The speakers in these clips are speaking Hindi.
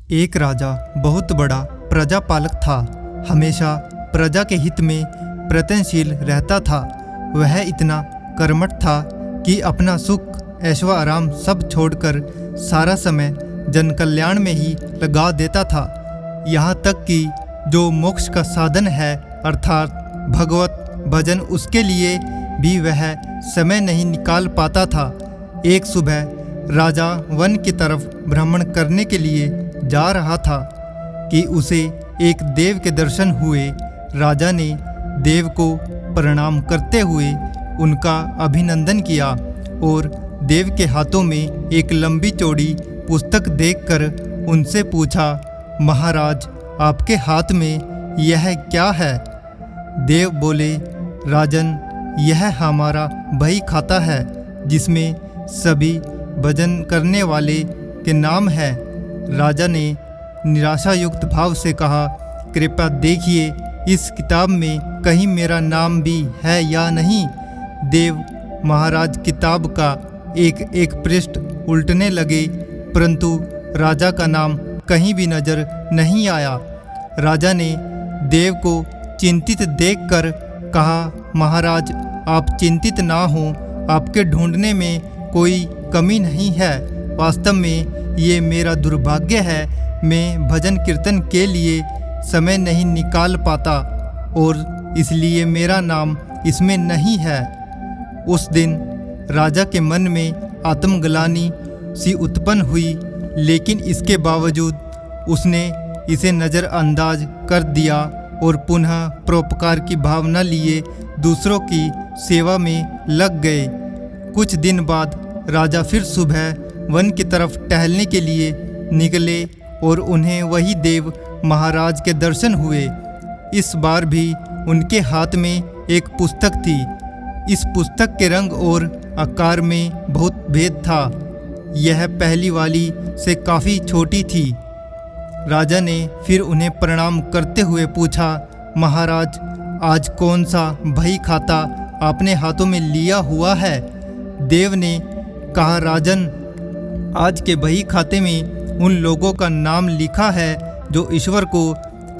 एक राजा बहुत बड़ा प्रजापालक था। हमेशा प्रजा के हित में प्रयत्नशील रहता था। वह इतना कर्मठ था कि अपना सुख ऐशो आराम सब छोड़कर सारा समय जन कल्याण में ही लगा देता था। यहाँ तक कि जो मोक्ष का साधन है अर्थात भगवत भजन, उसके लिए भी वह समय नहीं निकाल पाता था। एक सुबह राजा वन की तरफ भ्रमण करने के लिए जा रहा था कि उसे एक देव के दर्शन हुए। राजा ने देव को प्रणाम करते हुए उनका अभिनंदन किया और देव के हाथों में एक लंबी चौड़ी पुस्तक देखकर उनसे पूछा, महाराज आपके हाथ में यह क्या है? देव बोले, राजन यह हमारा बही खाता है जिसमें सभी भजन करने वाले के नाम है। राजा ने निराशायुक्त भाव से कहा, कृपया देखिए इस किताब में कहीं मेरा नाम भी है या नहीं। देव महाराज किताब का एक एक पृष्ठ उल्टने लगे, परंतु राजा का नाम कहीं भी नजर नहीं आया। राजा ने देव को चिंतित देखकर कहा, महाराज आप चिंतित ना हो, आपके ढूंढने में कोई कमी नहीं है। वास्तव में ये मेरा दुर्भाग्य है, मैं भजन कीर्तन के लिए समय नहीं निकाल पाता और इसलिए मेरा नाम इसमें नहीं है। उस दिन राजा के मन में आत्मग्लानि सी उत्पन्न हुई, लेकिन इसके बावजूद उसने इसे नज़रअंदाज कर दिया और पुनः परोपकार की भावना लिए दूसरों की सेवा में लग गए। कुछ दिन बाद राजा फिर सुबह वन की तरफ टहलने के लिए निकले और उन्हें वही देव महाराज के दर्शन हुए। इस बार भी उनके हाथ में एक पुस्तक थी। इस पुस्तक के रंग और आकार में बहुत भेद था। यह पहली वाली से काफ़ी छोटी थी। राजा ने फिर उन्हें प्रणाम करते हुए पूछा, महाराज आज कौन सा बही खाता आपने हाथों में लिया हुआ है? देव ने कहा, राजन आज के बही खाते में उन लोगों का नाम लिखा है जो ईश्वर को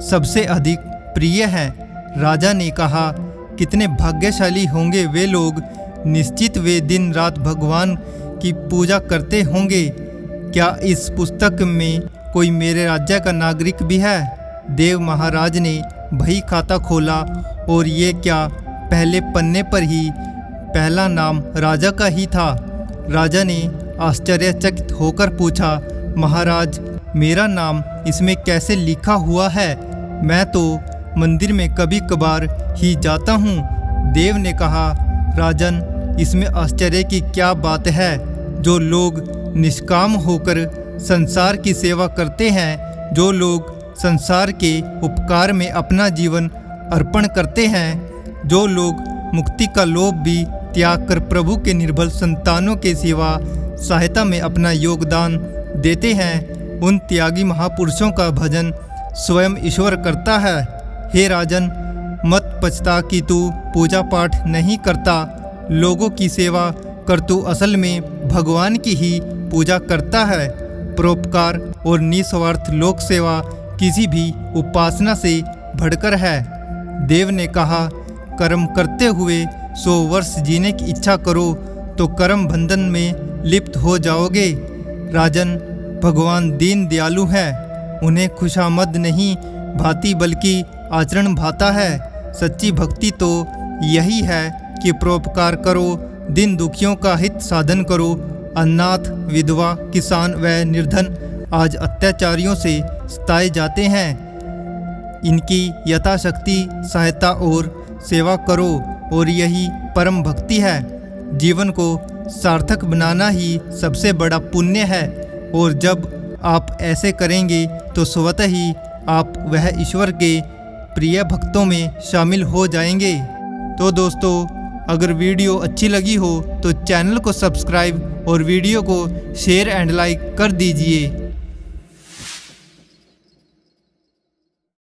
सबसे अधिक प्रिय है। राजा ने कहा, कितने भाग्यशाली होंगे वे लोग, निश्चित वे दिन रात भगवान की पूजा करते होंगे। क्या इस पुस्तक में कोई मेरे राज्य का नागरिक भी है? देव महाराज ने बही खाता खोला और ये क्या पहले पन्ने पर ही पहला नाम राजा का ही था। राजा ने आश्चर्यचकित होकर पूछा, महाराज मेरा नाम इसमें कैसे लिखा हुआ है? मैं तो मंदिर में कभी कभार ही जाता हूँ। देव ने कहा, राजन इसमें आश्चर्य की क्या बात है? जो लोग निष्काम होकर संसार की सेवा करते हैं, जो लोग संसार के उपकार में अपना जीवन अर्पण करते हैं, जो लोग मुक्ति का लोभ भी त्याग कर प्रभु के निर्बल संतानों के सेवा सहायता में अपना योगदान देते हैं, उन त्यागी महापुरुषों का भजन स्वयं ईश्वर करता है। हे राजन मत पछता कि तू पूजा पाठ नहीं करता, लोगों की सेवा कर तू असल में भगवान की ही पूजा करता है। परोपकार और निस्वार्थ लोक सेवा किसी भी उपासना से बढ़कर है। देव ने कहा, कर्म करते हुए 100 वर्ष जीने की इच्छा करो तो कर्म बंधन में लिप्त हो जाओगे। राजन भगवान दीन दयालु है, उन्हें खुशामद नहीं भाती बल्कि आचरण भाता है। सच्ची भक्ति तो यही है कि परोपकार करो, दिन दुखियों का हित साधन करो। अनाथ विधवा किसान व निर्धन आज अत्याचारियों से सताए जाते हैं, इनकी यथाशक्ति सहायता और सेवा करो और यही परम भक्ति है। जीवन को सार्थक बनाना ही सबसे बड़ा पुण्य है और जब आप ऐसे करेंगे तो स्वतः ही आप वह ईश्वर के प्रिय भक्तों में शामिल हो जाएंगे। तो दोस्तों अगर वीडियो अच्छी लगी हो तो चैनल को सब्सक्राइब और वीडियो को शेयर एंड लाइक कर दीजिए।